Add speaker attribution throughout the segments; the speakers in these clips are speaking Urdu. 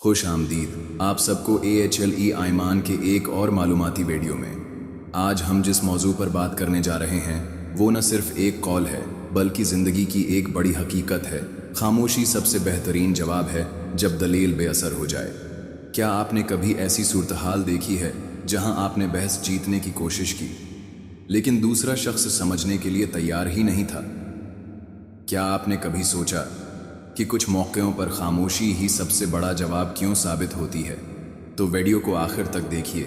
Speaker 1: خوش آمدید آپ سب کو AHLE ایمان کے ایک اور معلوماتی ویڈیو میں۔ آج ہم جس موضوع پر بات کرنے جا رہے ہیں وہ نہ صرف ایک قول ہے بلکہ زندگی کی ایک بڑی حقیقت ہے۔ خاموشی سب سے بہترین جواب ہے جب دلیل بے اثر ہو جائے۔ کیا آپ نے کبھی ایسی صورتحال دیکھی ہے جہاں آپ نے بحث جیتنے کی کوشش کی لیکن دوسرا شخص سمجھنے کے لیے تیار ہی نہیں تھا؟ کیا آپ نے کبھی سوچا کہ کچھ موقعوں پر خاموشی ہی سب سے بڑا جواب کیوں ثابت ہوتی ہے؟ تو ویڈیو کو آخر تک دیکھیے،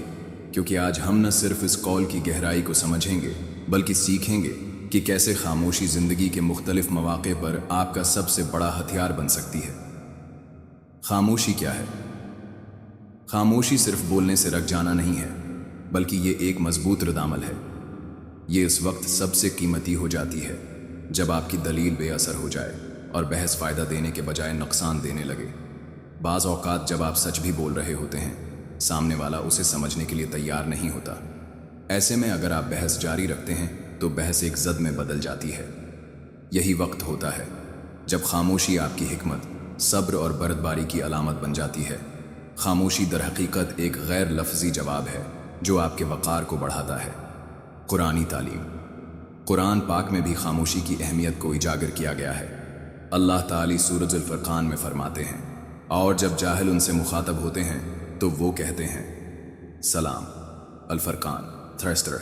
Speaker 1: کیونکہ آج ہم نہ صرف اس قول کی گہرائی کو سمجھیں گے بلکہ سیکھیں گے کہ کیسے خاموشی زندگی کے مختلف مواقع پر آپ کا سب سے بڑا ہتھیار بن سکتی ہے۔ خاموشی کیا ہے؟ خاموشی صرف بولنے سے رک جانا نہیں ہے بلکہ یہ ایک مضبوط ردعمل ہے۔ یہ اس وقت سب سے قیمتی ہو جاتی ہے جب آپ کی دلیل بے اثر ہو جائے اور بحث فائدہ دینے کے بجائے نقصان دینے لگے۔ بعض اوقات جب آپ سچ بھی بول رہے ہوتے ہیں، سامنے والا اسے سمجھنے کے لیے تیار نہیں ہوتا۔ ایسے میں اگر آپ بحث جاری رکھتے ہیں تو بحث ایک زد میں بدل جاتی ہے۔ یہی وقت ہوتا ہے جب خاموشی آپ کی حکمت، صبر اور بردباری کی علامت بن جاتی ہے۔ خاموشی در حقیقت ایک غیر لفظی جواب ہے جو آپ کے وقار کو بڑھاتا ہے۔ قرآنی تعلیم۔ قرآن پاک میں بھی خاموشی کی اہمیت کو اجاگر کیا گیا ہے۔ اللہ تعالی سورۃ الفرقان میں فرماتے ہیں، اور جب جاہل ان سے مخاطب ہوتے ہیں تو وہ کہتے ہیں سلام۔ الفرقان 33۔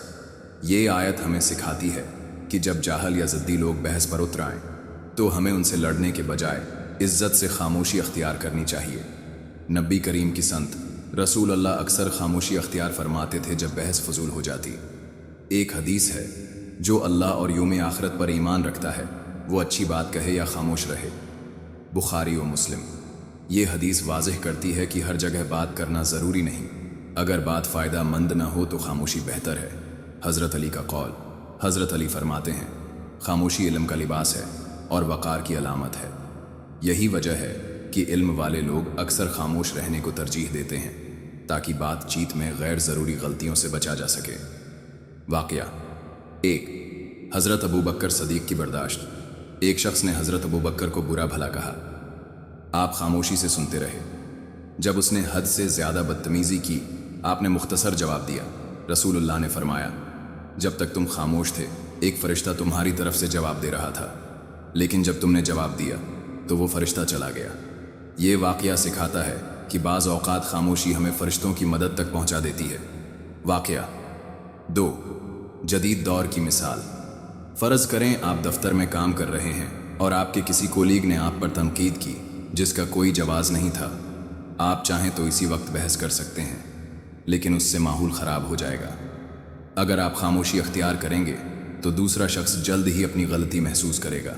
Speaker 1: یہ آیت ہمیں سکھاتی ہے کہ جب جاہل یا ضدی لوگ بحث پر اتر آئیں تو ہمیں ان سے لڑنے کے بجائے عزت سے خاموشی اختیار کرنی چاہیے۔ نبی کریم کی سنت رسول اللہ اکثر خاموشی اختیار فرماتے تھے جب بحث فضول ہو جاتی۔ ایک حدیث ہے، جو اللہ اور یوم آخرت پر ایمان رکھتا ہے وہ اچھی بات کہے یا خاموش رہے۔ بخاری و مسلم۔ یہ حدیث واضح کرتی ہے کہ ہر جگہ بات کرنا ضروری نہیں۔ اگر بات فائدہ مند نہ ہو تو خاموشی بہتر ہے۔ حضرت علی کا قول۔ حضرت علی فرماتے ہیں، خاموشی علم کا لباس ہے اور وقار کی علامت ہے۔ یہی وجہ ہے کہ علم والے لوگ اکثر خاموش رہنے کو ترجیح دیتے ہیں تاکہ بات چیت میں غیر ضروری غلطیوں سے بچا جا سکے۔ واقعہ 1۔ حضرت ابو بکر صدیق کی برداشت۔ ایک شخص نے حضرت ابو بکر کو برا بھلا کہا۔ آپ خاموشی سے سنتے رہے۔ جب اس نے حد سے زیادہ بدتمیزی کی، آپ نے مختصر جواب دیا۔ رسول اللہ نے فرمایا، جب تک تم خاموش تھے ایک فرشتہ تمہاری طرف سے جواب دے رہا تھا، لیکن جب تم نے جواب دیا تو وہ فرشتہ چلا گیا۔ یہ واقعہ سکھاتا ہے کہ بعض اوقات خاموشی ہمیں فرشتوں کی مدد تک پہنچا دیتی ہے۔ واقعہ 2۔ جدید دور کی مثال۔ فرض کریں آپ دفتر میں کام کر رہے ہیں اور آپ کے کسی کولیگ نے آپ پر تنقید کی جس کا کوئی جواز نہیں تھا۔ آپ چاہیں تو اسی وقت بحث کر سکتے ہیں، لیکن اس سے ماحول خراب ہو جائے گا۔ اگر آپ خاموشی اختیار کریں گے تو دوسرا شخص جلد ہی اپنی غلطی محسوس کرے گا۔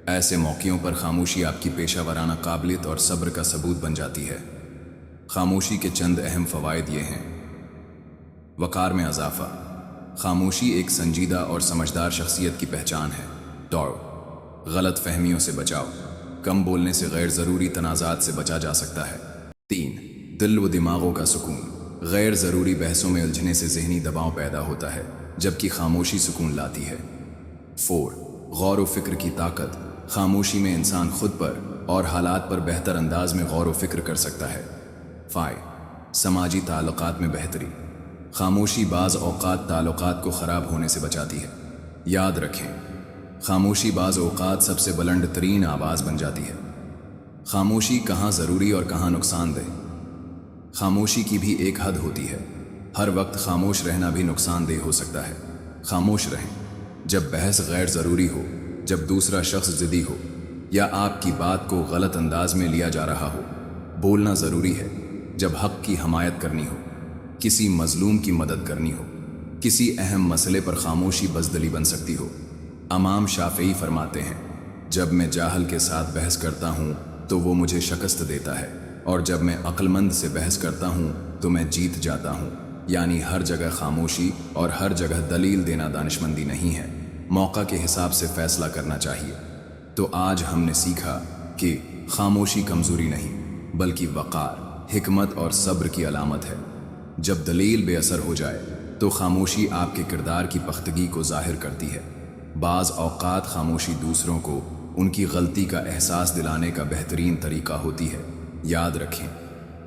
Speaker 1: ایسے موقعوں پر خاموشی آپ کی پیشہ ورانہ قابلیت اور صبر کا ثبوت بن جاتی ہے۔ خاموشی کے چند اہم فوائد یہ ہیں۔ وقار میں اضافہ۔ خاموشی ایک سنجیدہ اور سمجھدار شخصیت کی پہچان ہے۔ غلط فہمیوں سے بچاؤ۔ کم بولنے سے غیر ضروری تنازعات سے بچا جا سکتا ہے۔ 3۔ دل و دماغوں کا سکون۔ غیر ضروری بحثوں میں الجھنے سے ذہنی دباؤ پیدا ہوتا ہے جبکہ خاموشی سکون لاتی ہے۔ 4۔ غور و فکر کی طاقت۔ خاموشی میں انسان خود پر اور حالات پر بہتر انداز میں غور و فکر کر سکتا ہے۔ 5۔ سماجی تعلقات میں بہتری۔ خاموشی بعض اوقات تعلقات کو خراب ہونے سے بچاتی ہے۔ یاد رکھیں، خاموشی بعض اوقات سب سے بلند ترین آواز بن جاتی ہے۔ خاموشی کہاں ضروری اور کہاں نقصان دہ۔ خاموشی کی بھی ایک حد ہوتی ہے۔ ہر وقت خاموش رہنا بھی نقصان دہ ہو سکتا ہے۔ خاموش رہیں جب بحث غیر ضروری ہو، جب دوسرا شخص ضدی ہو یا آپ کی بات کو غلط انداز میں لیا جا رہا ہو۔ بولنا ضروری ہے جب حق کی حمایت کرنی ہو، کسی مظلوم کی مدد کرنی ہو، کسی اہم مسئلے پر خاموشی بزدلی بن سکتی ہو۔ امام شافعی فرماتے ہیں، جب میں جاہل کے ساتھ بحث کرتا ہوں تو وہ مجھے شکست دیتا ہے، اور جب میں عقل مند سے بحث کرتا ہوں تو میں جیت جاتا ہوں۔ یعنی ہر جگہ خاموشی اور ہر جگہ دلیل دینا دانشمندی نہیں ہے، موقع کے حساب سے فیصلہ کرنا چاہیے۔ تو آج ہم نے سیکھا کہ خاموشی کمزوری نہیں بلکہ وقار، حکمت اور صبر کی علامت ہے۔ جب دلیل بے اثر ہو جائے تو خاموشی آپ کے کردار کی پختگی کو ظاہر کرتی ہے۔ بعض اوقات خاموشی دوسروں کو ان کی غلطی کا احساس دلانے کا بہترین طریقہ ہوتی ہے۔ یاد رکھیں،